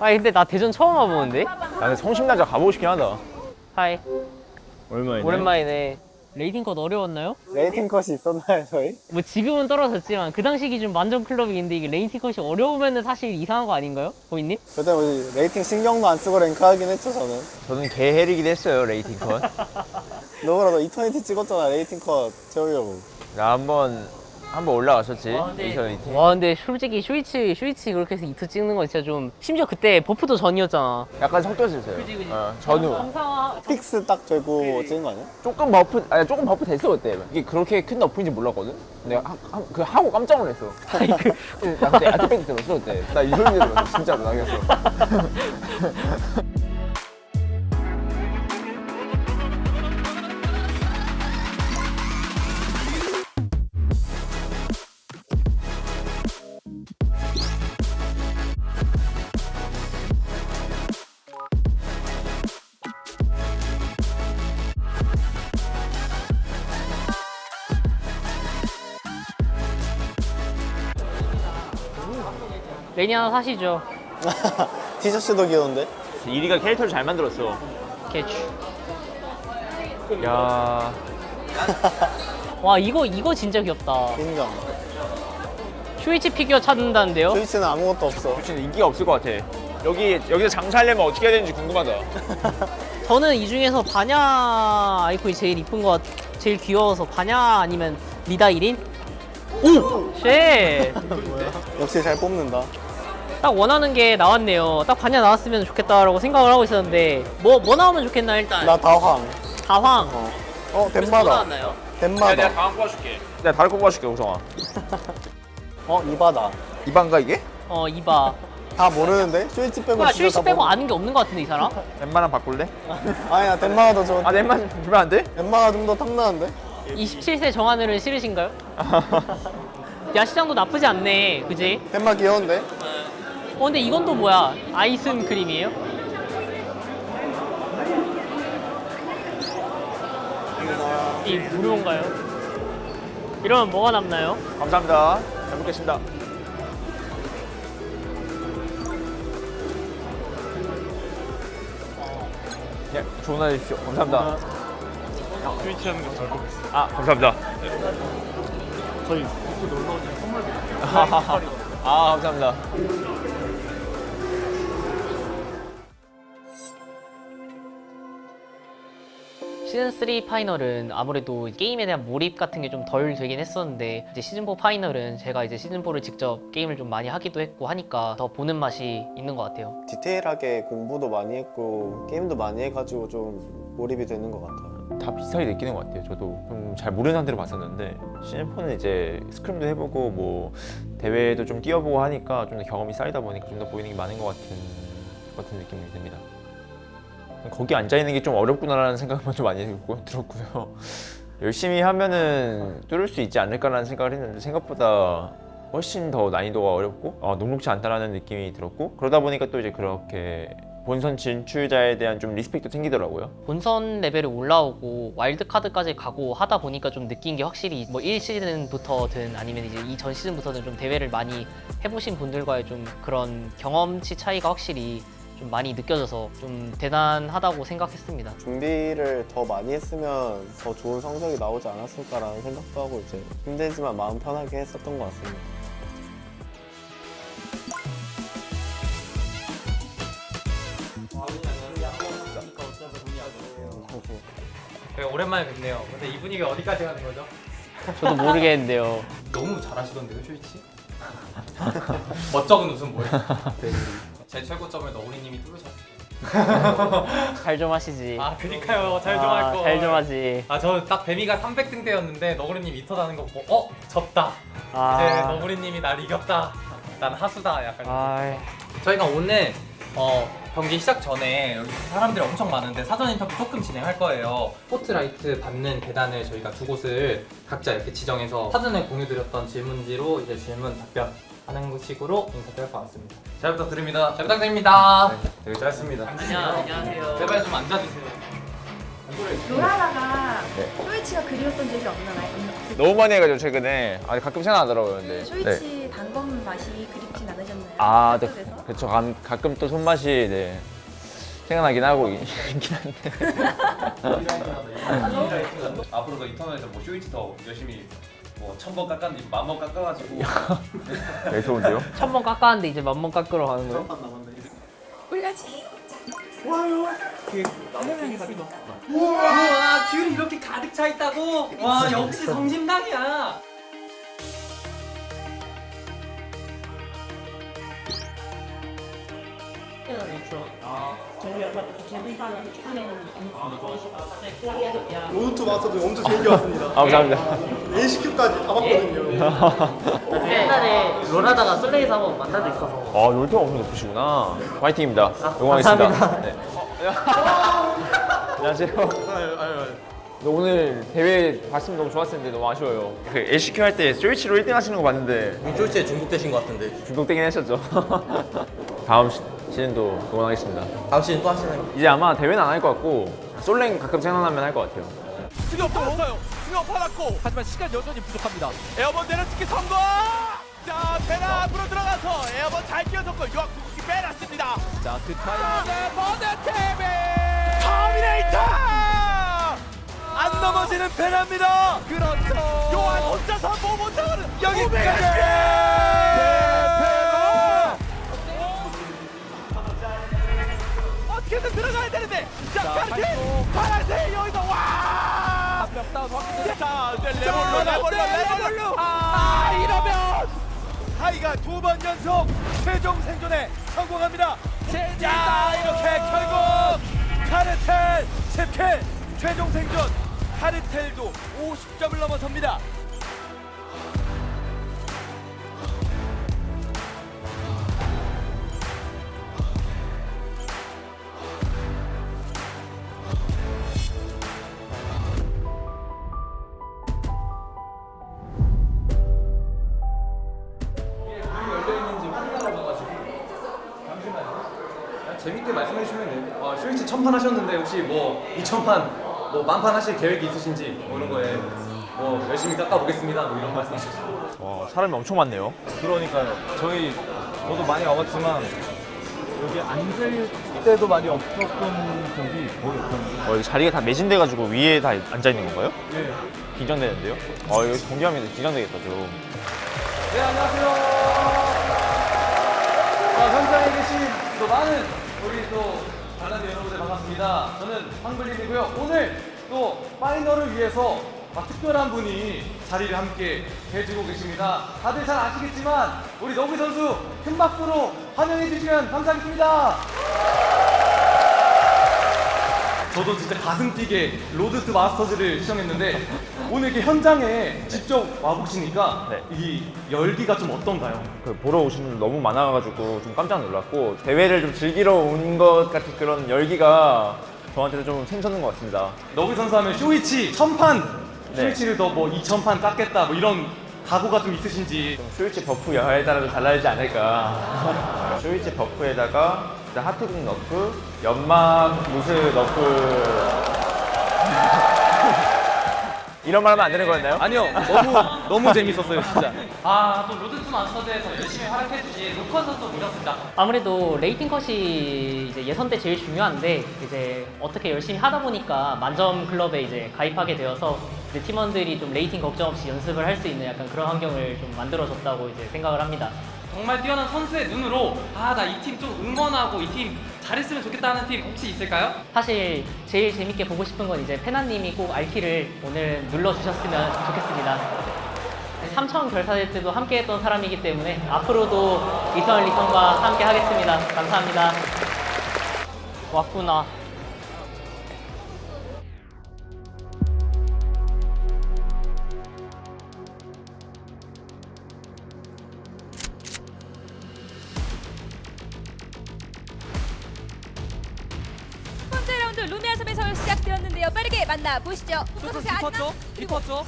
아 근데 나 대전 처음 와보는데? 나는 성심당자 가보고 싶긴 하다. 하이 얼마이네? 오랜만이네. 레이팅 컷 어려웠나요? 레이팅 컷이 있었나요, 저희? 뭐 지금은 떨어졌지만 그 당시 기준 만점 클럽인데 이게 레이팅 컷이 어려우면 사실 이상한 거 아닌가요? 고객님? 그때 뭐 레이팅 신경도 안 쓰고 랭크하긴 했죠, 저는. 저는 개헤리긴 했어요, 레이팅 컷. 너보라 너 이터니티 찍었잖아, 레이팅 컷 채우려고. 나 한번 올라갔었지. 와 근데, 레이팅. 와 근데 솔직히 슈이치 그렇게 해서 이트 찍는 건 진짜 좀 심지어 그때 버프도 전이었잖아. 약간 섞여졌어요. 그지. 전후. 정상화 픽스 딱 되고 찍은 거 아니야? 조금 버프 됐어 그때. 이게 그렇게 큰 너프인지 몰랐거든. 근데 그 하고 깜짝 놀랐어. 나 그때 아티팩트 들었어 그때. 나 이 소리 들었어 진짜로 나겠어. 레니 하나 사시죠. 티셔츠도 귀여운데? 이리가 캐릭터를 잘 만들었어. 개추. 야. 와 이거 진짜 귀엽다. 인정. 슈이치 피규어 찾는다는데요? 스위치는 아무것도 없어. 솔직히 인기가 없을 것 같아. 여기서 장사하려면 어떻게 해야 되는지 궁금하다. 저는 이 중에서 바냐 아이콘이 제일 이쁜 것 제일 귀여워서 바냐 아니면 리다 1인? 오! 쉣! 역시 잘 뽑는다. 딱 원하는 게 나왔네요. 딱 바냐 나왔으면 좋겠다라고 생각을 하고 있었는데 뭐 나오면 좋겠나 일단? 나 다황. 다황. 뭐 덴마다. 덴마다. 나왔나요? 덴마다. 다음 뽑아줄게. 내가 다른 거 뽑아줄게 우성아. 이바다. 이반가 이게? 이바. 다 모르는데? 스위치 빼고 뭐야 진짜 슈이치 다 빼고 모르- 아는 게 없는 것 같은데 이 사람? 웬만하면 바꿀래? 아니야, 덴마가 더 좋은데. 아 웬만 주면 안 돼? 덴마가 좀 더 탐나는데? 27세 정하늘은 싫으신가요? 야시장도 나쁘지 않네, 그지? 덴마 귀여운데? 근데 이건 또 뭐야? 아이슨 크림이에요? 이 무료인가요? 이러면 뭐가 남나요? 감사합니다. 잘 먹겠습니다. 예, 좋은 날 되십시오. 감사합니다. 스위치 하는 거 잘 보겠습니다. 아, 감사합니다. 저희 부스 놀러 오면 선물 드릴게요. 아, 감사합니다. 시즌3 파이널은 아무래도 게임에 대한 몰입 같은 게 좀 덜 되긴 했었는데 이제 시즌4 파이널은 제가 이제 시즌4를 직접 게임을 좀 많이 하기도 했고 하니까 더 보는 맛이 있는 것 같아요. 디테일하게 공부도 많이 했고 게임도 많이 해가지고 좀 몰입이 되는 것 같아요. 다 비슷하게 느끼는 것 같아요. 저도 좀 잘 모르는 상태로 봤었는데 시즌4는 이제 스크림도 해보고 뭐 대회도 좀 뛰어보고 하니까 좀 더 경험이 쌓이다 보니까 좀 더 보이는 게 많은 것 같은 느낌이 듭니다. 거기 앉아있는 게 좀 어렵구나라는 생각만 좀 많이 들었고요. 열심히 하면은 뚫을 수 있지 않을까라는 생각을 했는데 생각보다 훨씬 더 난이도가 어렵고 녹록지 않다라는 느낌이 들었고 그러다 보니까 또 이제 그렇게 본선 진출자에 대한 좀 리스펙도 생기더라고요. 본선 레벨에 올라오고 와일드카드까지 가고 하다 보니까 좀 느낀 게 확실히 뭐 1시즌부터든 아니면 이제 이 전 시즌부터든 좀 대회를 많이 해보신 분들과의 좀 그런 경험치 차이가 확실히 좀 많이 느껴져서 좀 대단하다고 생각했습니다. 준비를 더 많이 했으면 더 좋은 성적이 나오지 않았을까라는 생각도 하고 이제 힘들지만 마음 편하게 했었던 것 같습니다. 오랜만에 뵙네요. 근데 이 분위기 어디까지 가는 거죠? 저도 모르겠는데요. 너무 잘하시던데요, 쇼이치? 멋쩍은 웃음 뭐예요? 제 최고점을 너구리님이 뚫으셨어요. 잘 좀 하시지. 아, 그니까요. 잘 좀 할 거. 잘 좀 하지. 저 딱 뱀이가 300등 때였는데 너구리님 2터 나는 거 보고 졌다. 아. 이제 너구리님이 날 이겼다. 난 하수다. 약간. 아이. 저희가 오늘 경기 시작 전에 여기 사람들이 엄청 많은데 사전 인터뷰 조금 진행할 거예요. 스포트라이트 받는 계단을 저희가 두 곳을 각자 이렇게 지정해서 사전에 공유드렸던 질문지로 이제 질문 답변 하는 식으로 인터뷰할 것 같습니다. 잘 부탁드립니다. 잘 부탁드립니다. 되게 짧습니다. 안녕하세요. 제발 좀 앉아주세요. 로라라가 네. 쇼이치가 그리웠던 적이 없나요? 너무 많이 해가지고 최근에 가끔 생각나더라고요. 근데 쇼이치 단검 맛이 그립진 않으셨나요? 아, 네. 그래서? 그렇죠. 가끔 또 손맛이 네, 생각나긴 하고 있긴 한데. 앞으로도 인터넷에서 뭐 쇼이치 더 열심히 뭐 1000번 깎았는데 10,000번 깎아가지고 네, 좋은데요? 1000번 깎았는데 이제 10,000번 깎으러 가는 거예요? 우와 귤이 이렇게 가득 차 있다고? 와 역시 성심당이야. 로드2 마스터즈 엄청 재밌게 봤습니다. 아, 감사합니다. ACQ까지 다 봤거든요. 옛날에 롤하다가 솔레이에서 한번 만난 적 있어서. 아, 롤토가 엄청 높으시구나. 화이팅입니다. 응원하겠습니다. 감사합니다. 네. 안녕하세요. 오늘 대회 봤으면 너무 좋았을 텐데 너무 아쉬워요. 그 LCQ 할 때 쇼이치로 1등 하시는 거 봤는데 쇼이치에 중독되신 것 같은데 중독되긴 하셨죠. 다음 시즌도 응원하겠습니다. 다음 시즌 또 하시나요? 이제 아마 대회는 안 할 것 같고 솔랭 가끔 생각나면 할 것 같아요. 승엽 받았어요. 승엽 받았고 하지만 시간 여전히 부족합니다. 에어본 내려치기 성공. 자 베라 앞으로 들어가서 에어본 잘 끼어졌고 유학 구국이 빼놨습니다. 자그 타이밍에 모드TV 터미네이터 안 넘어지는 베라입니다. 그렇죠. 요한 혼자서 뭐 못하는 여기까지. 어떻게든 들어가야 되는데 자 파란색 여기서 와 자 레볼루 이러면 하이가 2번 연속 최종 생존에 성공합니다. 자 이렇게 결국 카르텔 10킬 최종 생존 카르텔도 50점을 넘어섭니다. 재밌게 말씀해 주시면 돼요. 쇼이치 1000판 하셨는데 혹시 뭐 2000판 뭐 만판 하실 계획이 있으신지 뭐 이런 거에 뭐 열심히 깎아보겠습니다 뭐 이런 말씀 하셨어요. 와, 사람이 엄청 많네요. 그러니까요. 저도 많이 와봤지만 여기 앉을 때도 많이 없었던 적이 거의 없었는데. 여기 자리가 다 매진돼가지고 위에 다 앉아 있는 건가요? 네. 긴장되는데요? 여기 동기화면 긴장되겠다 좀. 네 안녕하세요. 현장에 계신 또 많은 우리 또 관람객 여러분들 반갑습니다. 저는 황블림이고요. 오늘 또 파이널을 위해서 특별한 분이 자리를 함께 해주고 계십니다. 다들 잘 아시겠지만 우리 너구리 선수 큰 박수로 환영해 주시면 감사하겠습니다. 저도 진짜 가슴 뛰게 로드2 마스터즈를 시청했는데 오늘 이렇게 현장에 직접 와보시니까 네. 이 열기가 좀 어떤가요? 그 보러 오신 분들 너무 많아가지고 좀 깜짝 놀랐고 대회를 좀 즐기러 온 것 같은 그런 열기가 저한테도 좀 샘솟는 것 같습니다. 너구리 선수 하면 쇼이치 1000판 네. 쇼이치를 더 뭐 2000판 깎겠다 뭐 이런 각오가 좀 있으신지. 좀 쇼이치 버프 여하에 따라 좀 달라지지 않을까. 쇼이치 버프에다가 일단 하트궁 너프, 연막 무스 너프. 이런 말 하면 안 되는 거였나요? 아니요 너무 재밌었어요 진짜. 아또 로드2 마스터즈에서 열심히 활약해주신 로컨 선수 모셨습니다. 아무래도 레이팅 컷이 이제 예선 때 제일 중요한데 이제 어떻게 열심히 하다 보니까 만점 클럽에 이제 가입하게 되어서 이제 팀원들이 좀 레이팅 걱정 없이 연습을 할 수 있는 약간 그런 환경을 좀 만들어줬다고 이제 생각을 합니다. 정말 뛰어난 선수의 눈으로 아 나 이 팀 좀 응원하고 이 팀 잘했으면 좋겠다 하는 팀 혹시 있을까요? 사실 제일 재밌게 보고 싶은 건 이제 페나님이 꼭 알키를 오늘 눌러주셨으면 좋겠습니다. 3천 결사될 때도 함께 했던 사람이기 때문에 앞으로도 이터널 리턴과 함께 하겠습니다. 감사합니다. 왔구나. 첫 번째 라운드 루미아 섬에서 시작되었는데요. 빠르게 만나보시죠. 리퍼죠.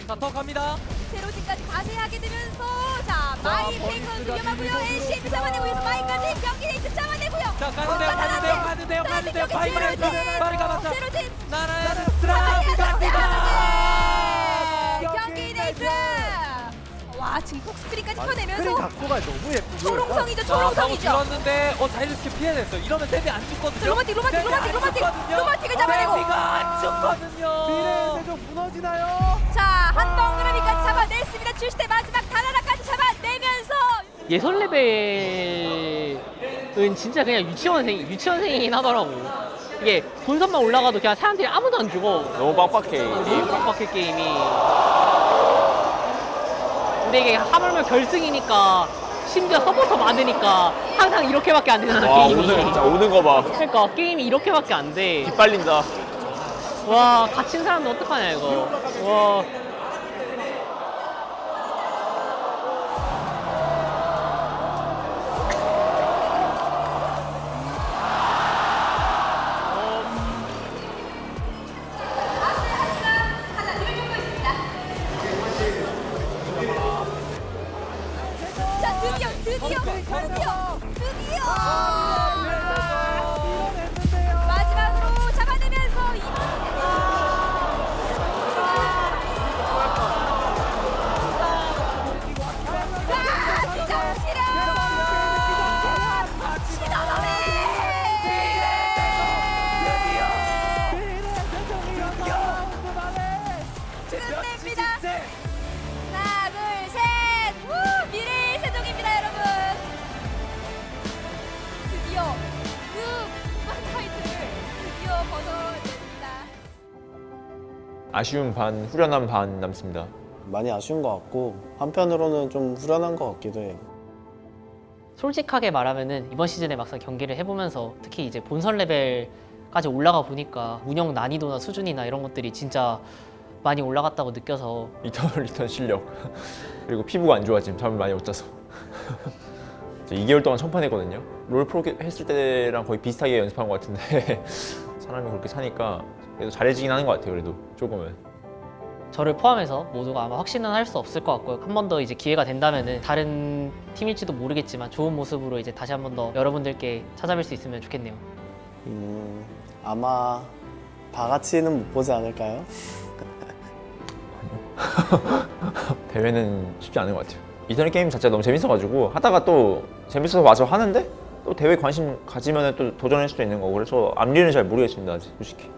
자, 더 갑니다. 제로진까지 가세하게 되면서 자 마이 페이커 위험하고요. LCM 잡아내고 있어. 마이까지 경기 레이트 잡아내고요. 자, 가는데요. 파이널 빠르게 가봤자. 제로진 나는 스트라이크 갑니다. 경기 레이트 와 증폭 스크린까지 스크린 펴내면서 각도가 너무 예쁘고 초롱성이죠. 자, 방금 초롱성이죠. 들었는데 자이르스키 피해냈어요. 이러면 데뷔 안 죽거든요. 로마틱 로마틱을 잡아내고 데뷔가 안 죽거든요. 미래의 세종 무너지나요? 자 한 덩그러미까지 잡아냈습니다. 출시대 마지막 다나라까지 잡아내면서 예선 레벨은 진짜 그냥 유치원생이긴 하더라고. 이게 본선만 올라가도 그냥 사람들이 아무도 안 죽어. 너무 빡빡해. 너무 빡빡해 게임이. 근데 이게 하물며 결승이니까 심지어 서포터 많으니까 항상 이렇게밖에 안 되잖아 와 게임이. 오늘 진짜 오는 거 봐. 그러니까 게임이 이렇게밖에 안 돼. 기빨린다. 와 갇힌 사람들 어떡하냐 이거. 와. 자 드디어 마지막으로 잡아내면서 끝냅니다. 하나, 둘, 셋. 우, 미래의 세종입니다, 여러분. 드디어 그 타이틀을 드디어 벗어냅니다. 아쉬움 반, 후련함 반 남습니다. 많이 아쉬운 것 같고 한편으로는 좀 후련한 것 같기도 해요. 솔직하게 말하면은 이번 시즌에 막상 경기를 해보면서 특히 이제 본선 레벨까지 올라가 보니까 운영 난이도나 수준이나 이런 것들이 진짜 많이 올라갔다고 느껴서 리턴 실력 그리고 피부가 안 좋아짐. 잠을 많이 못 자서 2개월 동안 천판 했거든요. 롤 프로 했을 때랑 거의 비슷하게 연습한 것 같은데 사람이 그렇게 사니까 그래도 잘해지긴 하는 것 같아요. 그래도 조금은. 저를 포함해서 모두가 아마 확신은 할 수 없을 것 같고요. 한 번 더 이제 기회가 된다면은 다른 팀일지도 모르겠지만 좋은 모습으로 이제 다시 한 번 더 여러분들께 찾아뵐 수 있으면 좋겠네요. 아마 다 같이는 못 보지 않을까요? 대회는 쉽지 않은 것 같아요. 인터넷 게임 자체가 너무 재밌어가지고 하다가 또 재밌어서 와서 하는데 또 대회 관심 가지면 또 도전할 수도 있는 거고 그래서 앞일은 잘 모르겠습니다. 아직 솔직히.